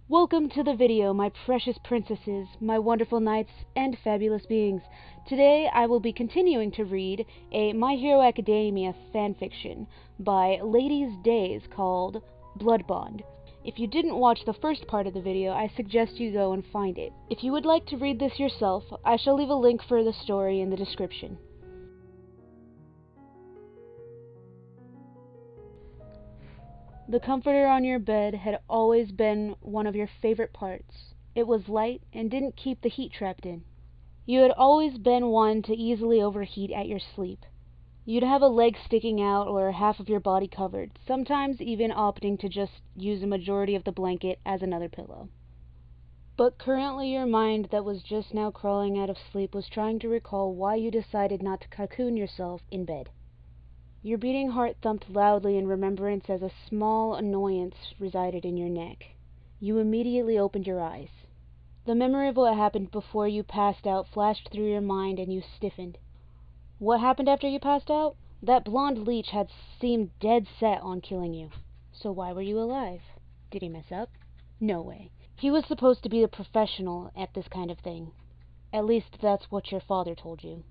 Welcome to the video, my precious princesses, my wonderful knights, and fabulous beings. Today I will be continuing to read a My Hero Academia fanfiction by Ladies Days called Blood Bond. If you didn't watch the first part of the video, I suggest you go and find it. If you would like to read this yourself, I shall leave a link for the story in the description. The comforter on your bed had always been one of your favorite parts. It was light and didn't keep the heat trapped in. You had always been one to easily overheat at your sleep. You'd have a leg sticking out or half of your body covered, sometimes even opting to just use a majority of the blanket as another pillow. But currently your mind that was just now crawling out of sleep was trying to recall why you decided not to cocoon yourself in bed. Your beating heart thumped loudly in remembrance as a small annoyance resided in your neck. You immediately opened your eyes. The memory of what happened before you passed out flashed through your mind and you stiffened. What happened after you passed out? That blonde leech had seemed dead set on killing you. So why were you alive? Did he mess up? No way. He was supposed to be a professional at this kind of thing. At least that's what your father told you.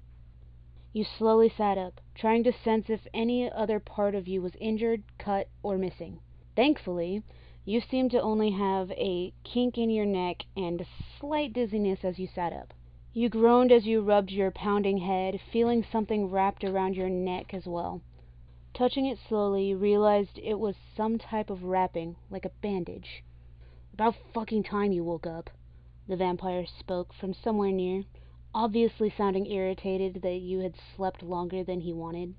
You slowly sat up, trying to sense if any other part of you was injured, cut, or missing. Thankfully, you seemed to only have a kink in your neck and slight dizziness as you sat up. You groaned as you rubbed your pounding head, feeling something wrapped around your neck as well. Touching it slowly, you realized it was some type of wrapping, like a bandage. About fucking time you woke up, the vampire spoke from somewhere near, obviously sounding irritated that you had slept longer than he wanted.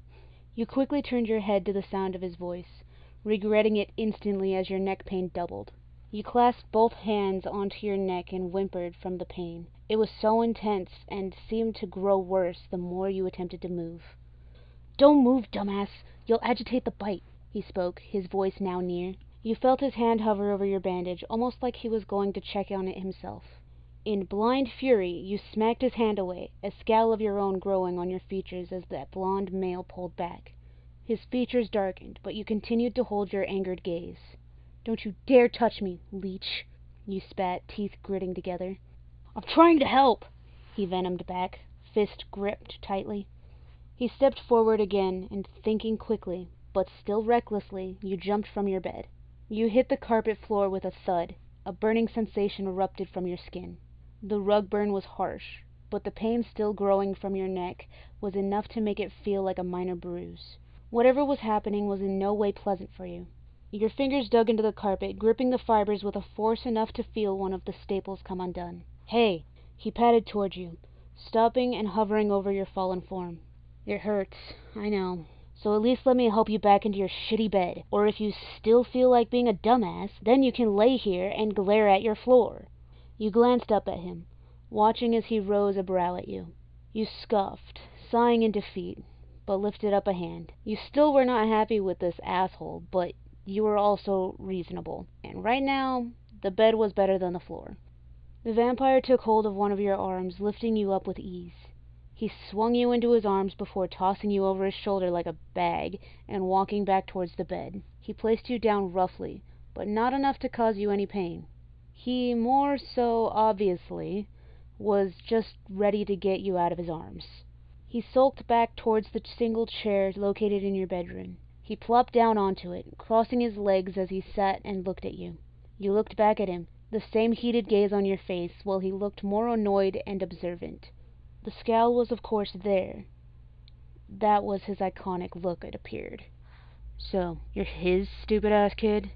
You quickly turned your head to the sound of his voice, regretting it instantly as your neck pain doubled. You clasped both hands onto your neck and whimpered from the pain. It was so intense and seemed to grow worse the more you attempted to move. "Don't move, dumbass! You'll agitate the bite," he spoke, his voice now near. You felt his hand hover over your bandage, almost like he was going to check on it himself. In blind fury, you smacked his hand away, a scowl of your own growing on your features as that blond male pulled back. His features darkened, but you continued to hold your angered gaze. "Don't you dare touch me, leech," you spat, teeth gritting together. "I'm trying to help," he venomed back, fist gripped tightly. He stepped forward again, and thinking quickly, but still recklessly, you jumped from your bed. You hit the carpet floor with a thud. A burning sensation erupted from your skin. The rug burn was harsh, but the pain still growing from your neck was enough to make it feel like a minor bruise. Whatever was happening was in no way pleasant for you. Your fingers dug into the carpet, gripping the fibers with a force enough to feel one of the staples come undone. "Hey!" He patted toward you, stopping and hovering over your fallen form. "It hurts, I know. So at least let me help you back into your shitty bed. Or if you still feel like being a dumbass, then you can lay here and glare at your floor." You glanced up at him, watching as he rose a brow at you. You scoffed, sighing in defeat, but lifted up a hand. You still were not happy with this asshole, but you were also reasonable. And right now, the bed was better than the floor. The vampire took hold of one of your arms, lifting you up with ease. He swung you into his arms before tossing you over his shoulder like a bag and walking back towards the bed. He placed you down roughly, but not enough to cause you any pain. He, more so obviously, was just ready to get you out of his arms. He sulked back towards the single chair located in your bedroom. He plopped down onto it, crossing his legs as he sat and looked at you. You looked back at him, the same heated gaze on your face, while he looked more annoyed and observant. The scowl was of course there. That was his iconic look, it appeared. "So, you're his stupid-ass kid?"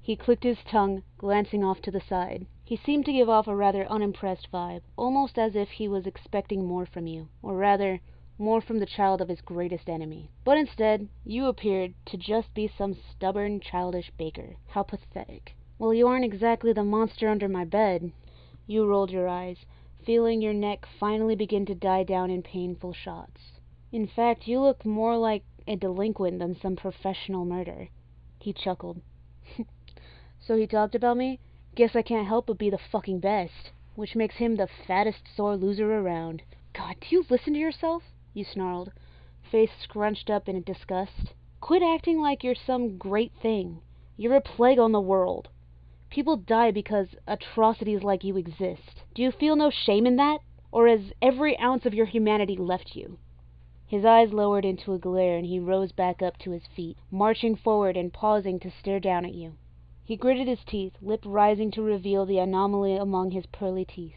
He clicked his tongue, glancing off to the side. He seemed to give off a rather unimpressed vibe, almost as if he was expecting more from you, or rather, more from the child of his greatest enemy. But instead, you appeared to just be some stubborn, childish baker. How pathetic. "Well, you aren't exactly the monster under my bed." You rolled your eyes, feeling your neck finally begin to die down in painful shots. "In fact, you look more like a delinquent than some professional murderer." He chuckled. "So he talked about me? Guess I can't help but be the fucking best. Which makes him the fattest sore loser around." "God, do you listen to yourself?" you snarled, face scrunched up in disgust. "Quit acting like you're some great thing. You're a plague on the world." People die because atrocities like you exist. Do you feel no shame in that? Or has every ounce of your humanity left you? His eyes lowered into a glare, and he rose back up to his feet, marching forward and pausing to stare down at you. He gritted his teeth, lip rising to reveal the anomaly among his pearly teeth.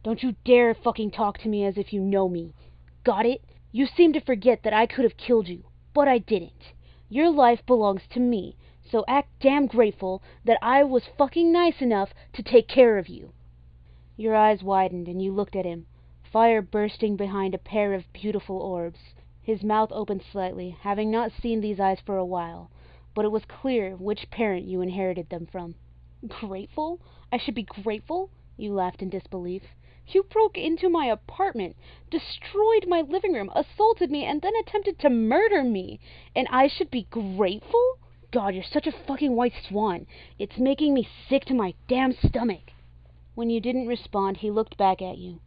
Don't you dare fucking talk to me as if you know me. Got it? You seem to forget that I could have killed you, but I didn't. Your life belongs to me, so act damn grateful that I was fucking nice enough to take care of you. Your eyes widened, and you looked at him, fire bursting behind a pair of beautiful orbs. His mouth opened slightly, having not seen these eyes for a while, but it was clear which parent you inherited them from. Grateful? I should be grateful? You laughed in disbelief. You broke into my apartment, destroyed my living room, assaulted me, and then attempted to murder me, and I should be grateful? God, you're such a fucking white swan. It's making me sick to my damn stomach. When you didn't respond, he looked back at you.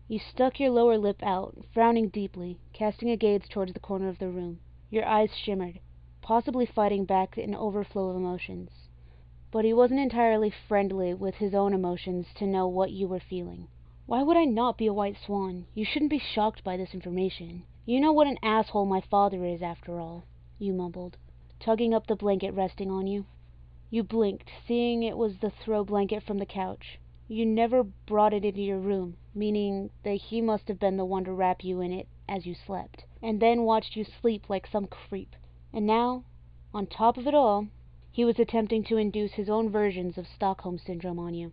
You stuck your lower lip out, frowning deeply, casting a gaze towards the corner of the room. Your eyes shimmered, possibly fighting back an overflow of emotions. But he wasn't entirely friendly with his own emotions to know what you were feeling. Why would I not be a white swan? You shouldn't be shocked by this information. You know what an asshole my father is, after all, you mumbled, tugging up the blanket resting on you. You blinked, seeing it was the throw blanket from the couch. You never brought it into your room, meaning that he must have been the one to wrap you in it as you slept, and then watched you sleep like some creep. And now, on top of it all, he was attempting to induce his own versions of Stockholm Syndrome on you.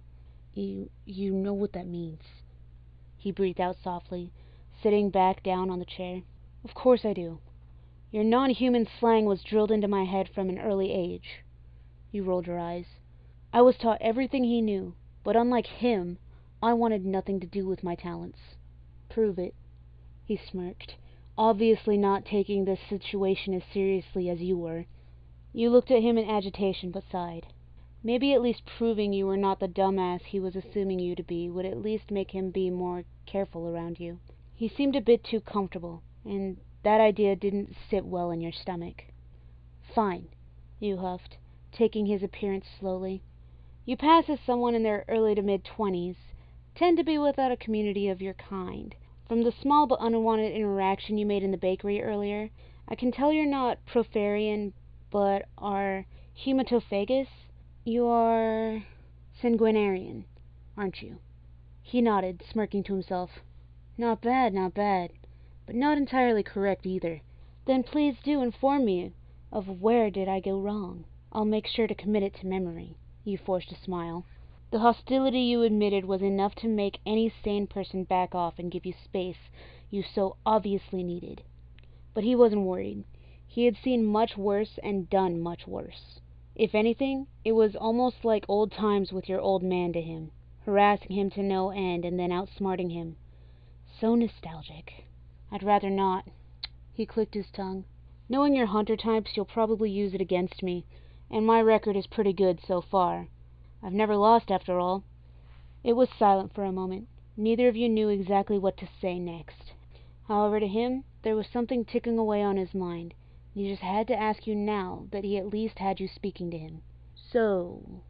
You know what that means, he breathed out softly, sitting back down on the chair. Of course I do. Your non-human slang was drilled into my head from an early age. You rolled your eyes. I was taught everything he knew, but unlike him, I wanted nothing to do with my talents. Prove it. He smirked, obviously not taking this situation as seriously as you were. You looked at him in agitation, but sighed. Maybe at least proving you were not the dumbass he was assuming you to be would at least make him be more careful around you. He seemed a bit too comfortable, and that idea didn't sit well in your stomach. Fine, you huffed, taking his appearance slowly. You pass as someone in their early to mid-20s, tend to be without a community of your kind. From the small but unwanted interaction you made in the bakery earlier, I can tell you're not Profarian, but are hematophagous. You are sanguinarian, aren't you? He nodded, smirking to himself. Not bad, but not entirely correct either. Then please do inform me of where did I go wrong. I'll make sure to commit it to memory. You forced a smile. The hostility you admitted was enough to make any sane person back off and give you space you so obviously needed. But he wasn't worried. He had seen much worse and done much worse. If anything, it was almost like old times with your old man to him, harassing him to no end and then outsmarting him. So nostalgic. I'd rather not. He clicked his tongue. Knowing your hunter types, you'll probably use it against me, and my record is pretty good so far. I've never lost, after all. It was silent for a moment. Neither of you knew exactly what to say next. However, to him, there was something ticking away on his mind. He just had to ask you now that he at least had you speaking to him. So,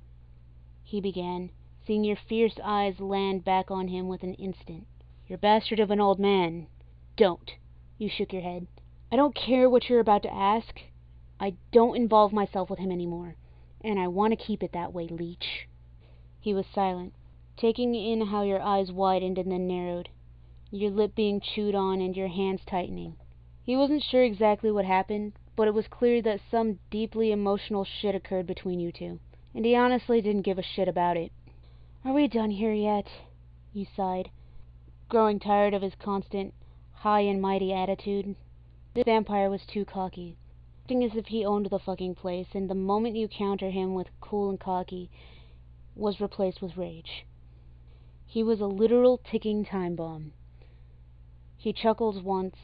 he began, seeing your fierce eyes land back on him with an instant. You're a bastard of an old man. Don't. You shook your head. I don't care what you're about to ask. I don't involve myself with him anymore, and I want to keep it that way, leech. He was silent, taking in how your eyes widened and then narrowed, your lip being chewed on and your hands tightening. He wasn't sure exactly what happened, but it was clear that some deeply emotional shit occurred between you two, and he honestly didn't give a shit about it. Are we done here yet? You sighed, growing tired of his constant, high and mighty attitude. This vampire was too cocky, acting as if he owned the fucking place, and the moment you counter him with cool and cocky was replaced with rage. He was a literal ticking time bomb. He chuckled once,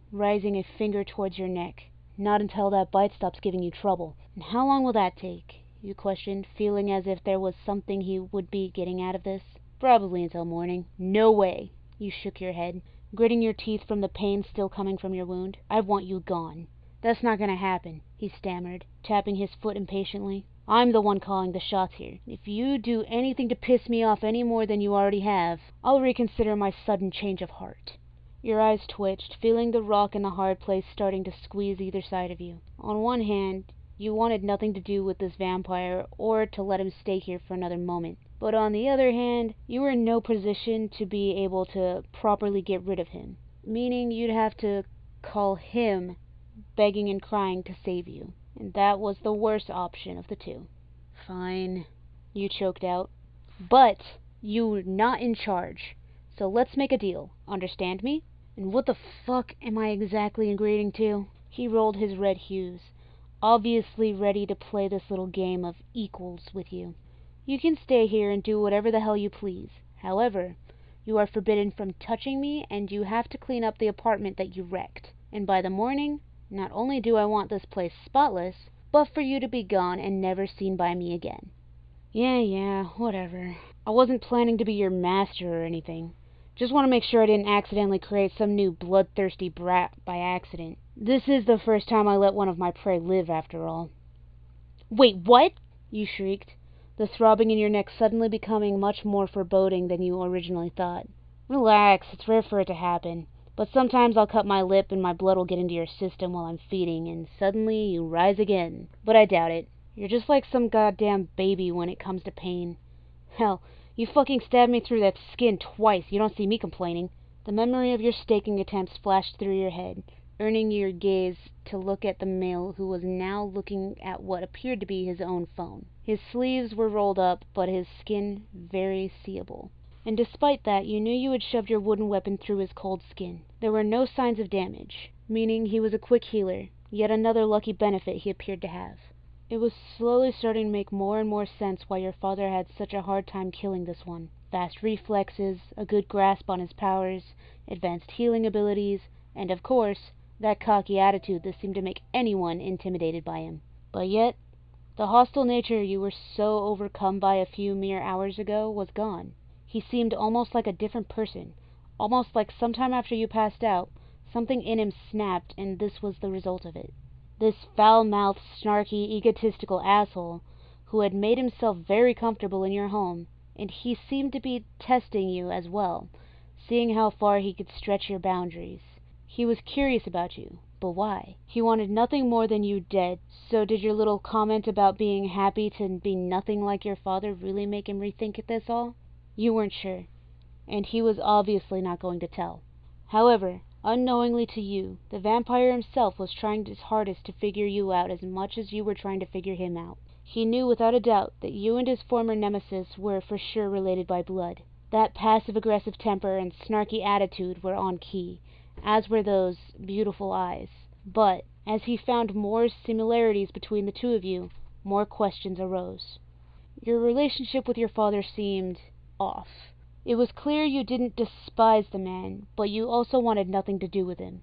raising a finger towards your neck. Not until that bite stops giving you trouble. And how long will that take? You questioned, feeling as if there was something he would be getting out of this. Probably until morning. No way. You shook your head, gritting your teeth from the pain still coming from your wound. I want you gone. That's not going to happen, he stammered, tapping his foot impatiently. I'm the one calling the shots here. If you do anything to piss me off any more than you already have, I'll reconsider my sudden change of heart." Your eyes twitched, feeling the rock in the hard place starting to squeeze either side of you. On one hand, you wanted nothing to do with this vampire or to let him stay here for another moment. But on the other hand, you were in no position to be able to properly get rid of him, meaning you'd have to call him begging and crying to save you, and that was the worst option of the two. "Fine," you choked out. "But you're not in charge, so let's make a deal. Understand me? And what the fuck am I exactly agreeing to?" He rolled his red hues, obviously ready to play this little game of equals with you. "You can stay here and do whatever the hell you please. However, you are forbidden from touching me, and you have to clean up the apartment that you wrecked. And by the morning, not only do I want this place spotless, but for you to be gone and never seen by me again." Yeah, whatever. I wasn't planning to be your master or anything. Just want to make sure I didn't accidentally create some new bloodthirsty brat by accident. This is the first time I let one of my prey live, after all. "Wait, what?" you shrieked, the throbbing in your neck suddenly becoming much more foreboding than you originally thought. "Relax, it's rare for it to happen. But sometimes I'll cut my lip and my blood will get into your system while I'm feeding, and suddenly you rise again. But I doubt it. You're just like some goddamn baby when it comes to pain. Hell, you fucking stabbed me through that skin twice. You don't see me complaining." The memory of your staking attempts flashed through your head, earning your gaze to look at the male who was now looking at what appeared to be his own phone. His sleeves were rolled up, but his skin very seeable. And despite that, you knew you had shoved your wooden weapon through his cold skin. There were no signs of damage, meaning he was a quick healer, yet another lucky benefit he appeared to have. It was slowly starting to make more and more sense why your father had such a hard time killing this one. Fast reflexes, a good grasp on his powers, advanced healing abilities, and of course, that cocky attitude that seemed to make anyone intimidated by him. But yet, the hostile nature you were so overcome by a few mere hours ago was gone. He seemed almost like a different person, almost like sometime after you passed out, something in him snapped, and this was the result of it. This foul-mouthed, snarky, egotistical asshole, who had made himself very comfortable in your home, and he seemed to be testing you as well, seeing how far he could stretch your boundaries. He was curious about you, but why? He wanted nothing more than you dead, so did your little comment about being happy to be nothing like your father really make him rethink this all? You weren't sure, and he was obviously not going to tell. However, unknowingly to you, the vampire himself was trying his hardest to figure you out as much as you were trying to figure him out. He knew without a doubt that you and his former nemesis were for sure related by blood. That passive-aggressive temper and snarky attitude were on key, as were those beautiful eyes. But, as he found more similarities between the two of you, more questions arose. Your relationship with your father seemed off. It was clear you didn't despise the man, but you also wanted nothing to do with him.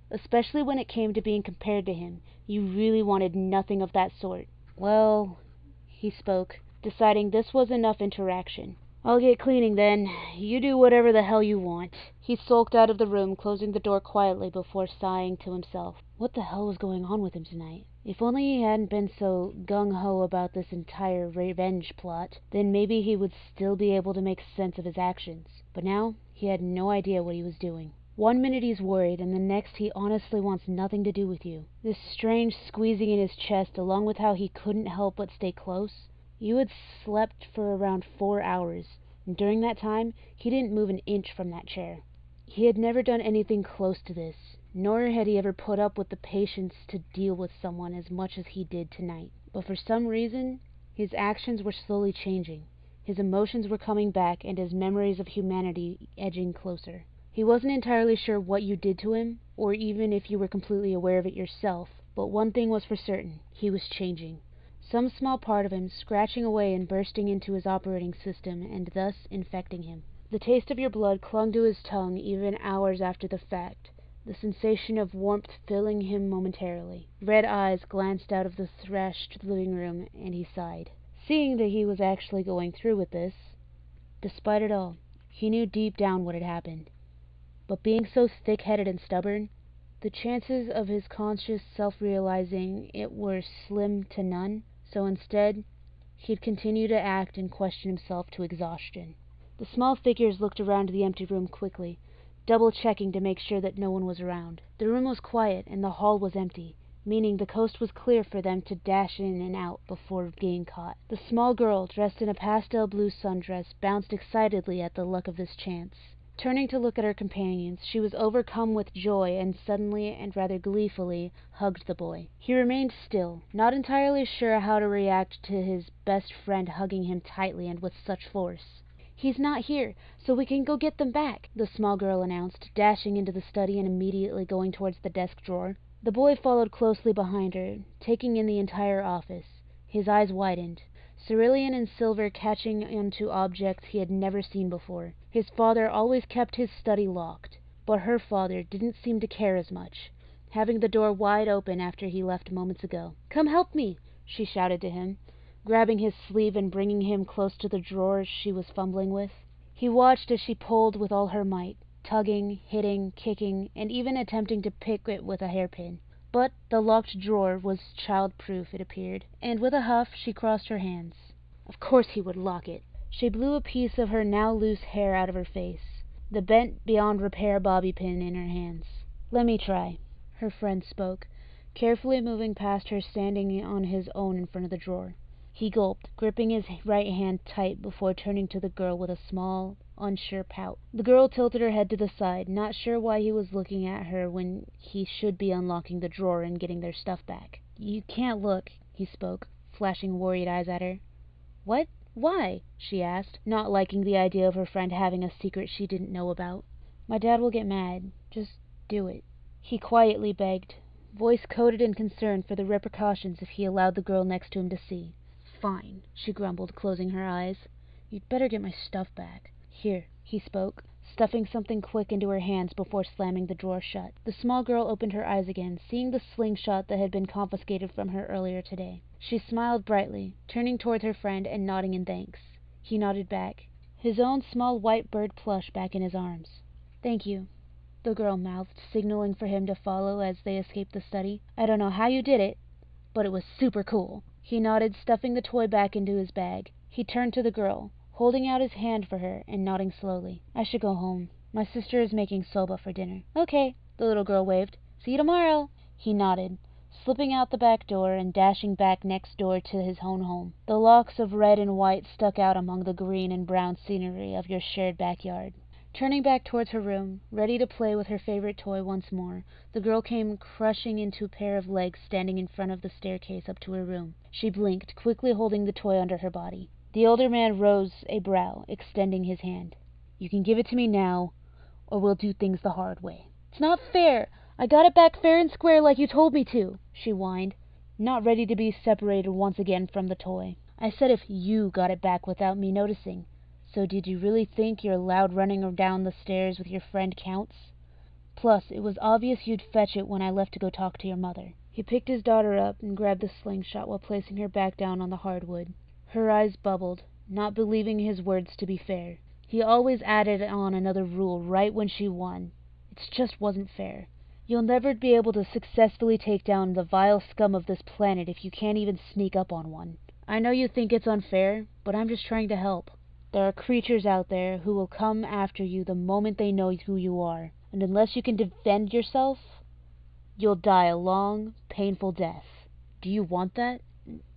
Especially when it came to being compared to him, you really wanted nothing of that sort. "Well," he spoke, deciding this was enough interaction. "I'll get cleaning then. You do whatever the hell you want." He sulked out of the room, closing the door quietly before sighing to himself. What the hell was going on with him tonight? If only he hadn't been so gung-ho about this entire revenge plot, then maybe he would still be able to make sense of his actions. But now, he had no idea what he was doing. One minute he's worried, and the next he honestly wants nothing to do with you. This strange squeezing in his chest, along with how he couldn't help but stay close. You had slept for around 4 hours, and during that time, he didn't move an inch from that chair. He had never done anything close to this, nor had he ever put up with the patience to deal with someone as much as he did tonight. But for some reason, his actions were slowly changing. His emotions were coming back, and his memories of humanity edging closer. He wasn't entirely sure what you did to him, or even if you were completely aware of it yourself, but one thing was for certain: he was changing. Some small part of him scratching away and bursting into his operating system, and thus infecting him. The taste of your blood clung to his tongue even hours after the fact, the sensation of warmth filling him momentarily. Red eyes glanced out of the thrashed living room, and he sighed. Seeing that he was actually going through with this, despite it all, he knew deep down what had happened. But being so thick-headed and stubborn, the chances of his conscious self-realizing it were slim to none, so instead, he'd continue to act and question himself to exhaustion. The small figures looked around the empty room quickly, double-checking to make sure that no one was around. The room was quiet and the hall was empty, meaning the coast was clear for them to dash in and out before being caught. The small girl, dressed in a pastel blue sundress, bounced excitedly at the luck of this chance. Turning to look at her companions, she was overcome with joy and suddenly and rather gleefully hugged the boy. He remained still, not entirely sure how to react to his best friend hugging him tightly and with such force. "He's not here, so we can go get them back," the small girl announced, dashing into the study and immediately going towards the desk drawer. The boy followed closely behind her, taking in the entire office. His eyes widened, cerulean and silver, catching onto objects he had never seen before. His father always kept his study locked, but her father didn't seem to care as much, having the door wide open after he left moments ago. "Come help me," she shouted to him, grabbing his sleeve and bringing him close to the drawer she was fumbling with. He watched as she pulled with all her might, tugging, hitting, kicking, and even attempting to pick it with a hairpin. But the locked drawer was child-proof, it appeared, and with a huff she crossed her hands. Of course he would lock it. She blew a piece of her now loose hair out of her face, the bent beyond repair bobby pin in her hands. "Let me try," her friend spoke, carefully moving past her, standing on his own in front of the drawer. He gulped, gripping his right hand tight before turning to the girl with a small, unsure pout. The girl tilted her head to the side, not sure why he was looking at her when he should be unlocking the drawer and getting their stuff back. "You can't look," he spoke, flashing worried eyes at her. "What? Why?" she asked, not liking the idea of her friend having a secret she didn't know about. "My dad will get mad. Just do it," he quietly begged, voice coated in concern for the repercussions if he allowed the girl next to him to see. "Fine," she grumbled, closing her eyes. "You'd better get my stuff back." "Here," he spoke, stuffing something quick into her hands before slamming the drawer shut. The small girl opened her eyes again, seeing the slingshot that had been confiscated from her earlier today. She smiled brightly, turning toward her friend and nodding in thanks. He nodded back, his own small white bird plush back in his arms. "Thank you," the girl mouthed, signaling for him to follow as they escaped the study. "I don't know how you did it, but it was super cool." He nodded, stuffing the toy back into his bag. He turned to the girl, holding out his hand for her and nodding slowly. "I should go home. My sister is making soba for dinner." "Okay," the little girl waved. "See you tomorrow." He nodded, slipping out the back door and dashing back next door to his own home. The locks of red and white stuck out among the green and brown scenery of your shared backyard. Turning back towards her room, ready to play with her favorite toy once more, the girl came crushing into a pair of legs standing in front of the staircase up to her room. She blinked, quickly holding the toy under her body. The older man rose a brow, extending his hand. "You can give it to me now, or we'll do things the hard way." "It's not fair! I got it back fair and square like you told me to," she whined, not ready to be separated once again from the toy. "I said if you got it back without me noticing. So did you really think your loud running down the stairs with your friend counts? Plus, it was obvious you'd fetch it when I left to go talk to your mother." He picked his daughter up and grabbed the slingshot while placing her back down on the hardwood. Her eyes bubbled, not believing his words to be fair. He always added on another rule right when she won. It just wasn't fair. "You'll never be able to successfully take down the vile scum of this planet if you can't even sneak up on one. I know you think it's unfair, but I'm just trying to help. There are creatures out there who will come after you the moment they know who you are, and unless you can defend yourself, you'll die a long, painful death. Do you want that?"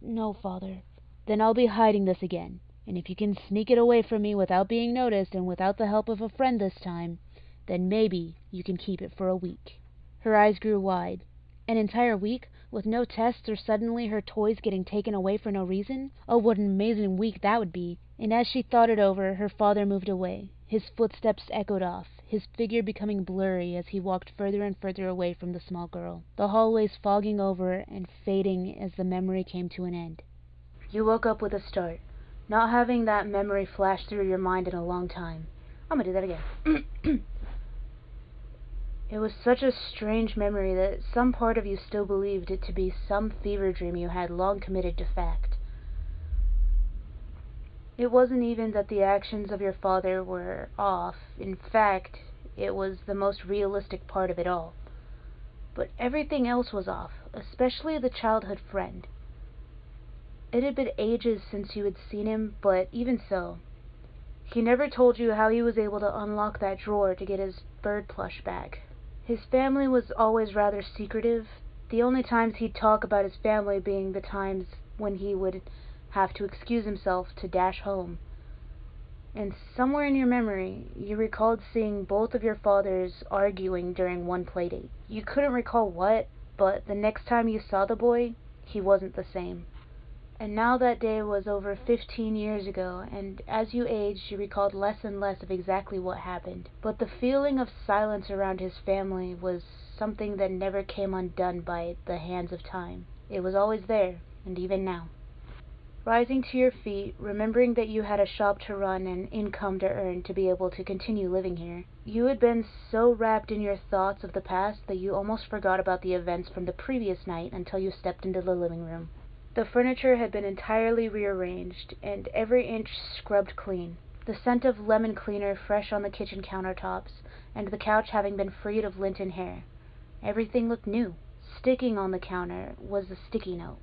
"No, Father." "Then I'll be hiding this again, and if you can sneak it away from me without being noticed and without the help of a friend this time, then maybe you can keep it for a week." Her eyes grew wide. An entire week, with no tests or suddenly her toys getting taken away for no reason? Oh, what an amazing week that would be! And as she thought it over, her father moved away. His footsteps echoed off, his figure becoming blurry as he walked further and further away from the small girl, the hallways fogging over and fading as the memory came to an end. You woke up with a start, not having that memory flash through your mind in a long time. I'm gonna do that again. It was such a strange memory that some part of you still believed it to be some fever dream you had long committed to fact. It wasn't even that the actions of your father were off. In fact, it was the most realistic part of it all. But everything else was off, especially the childhood friend. It had been ages since you had seen him, but even so, he never told you how he was able to unlock that drawer to get his bird plush back. His family was always rather secretive, the only times he'd talk about his family being the times when he would have to excuse himself to dash home. And somewhere in your memory, you recalled seeing both of your fathers arguing during one playdate. You couldn't recall what, but the next time you saw the boy, he wasn't the same. And now that day was over 15 years ago, and as you aged, you recalled less and less of exactly what happened. But the feeling of silence around his family was something that never came undone by the hands of time. It was always there, and even now. Rising to your feet, remembering that you had a shop to run and income to earn to be able to continue living here, you had been so wrapped in your thoughts of the past that you almost forgot about the events from the previous night until you stepped into the living room. The furniture had been entirely rearranged, and every inch scrubbed clean, the scent of lemon cleaner fresh on the kitchen countertops, and the couch having been freed of lint and hair. Everything looked new. Sticking on the counter was a sticky note.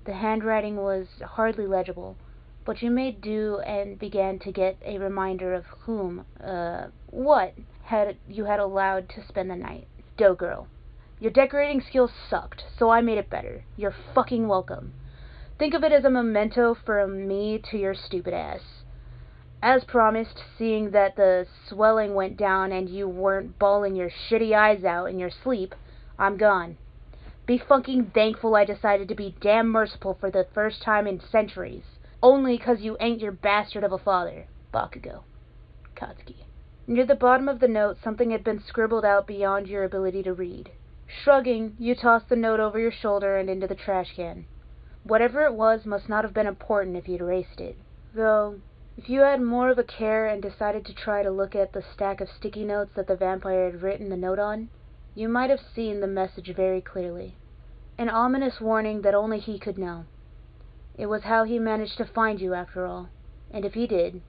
The handwriting was hardly legible, but you made do and began to get a reminder of what you had allowed to spend the night. Dough girl. Your decorating skills sucked, so I made it better. You're fucking welcome. Think of it as a memento from me to your stupid ass. As promised, seeing that the swelling went down and you weren't bawling your shitty eyes out in your sleep, I'm gone. Be fucking thankful I decided to be damn merciful for the first time in centuries. Only 'cause you ain't your bastard of a father. Bakugo. Katsuki. Near the bottom of the note, something had been scribbled out beyond your ability to read. Shrugging, you tossed the note over your shoulder and into the trash can. Whatever it was must not have been important if you'd erased it. Though, if you had more of a care and decided to try to look at the stack of sticky notes that the vampire had written the note on, you might have seen the message very clearly. An ominous warning that only he could know. It was how he managed to find you, after all. And if he did,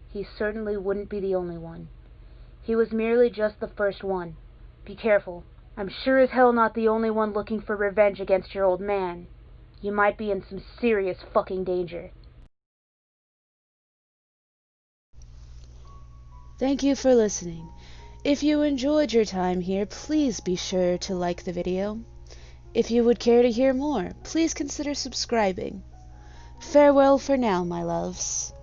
he certainly wouldn't be the only one. He was merely just the first one. Be careful. I'm sure as hell not the only one looking for revenge against your old man. You might be in some serious fucking danger. Thank you for listening. If you enjoyed your time here, please be sure to like the video. If you would care to hear more, please consider subscribing. Farewell for now, my loves.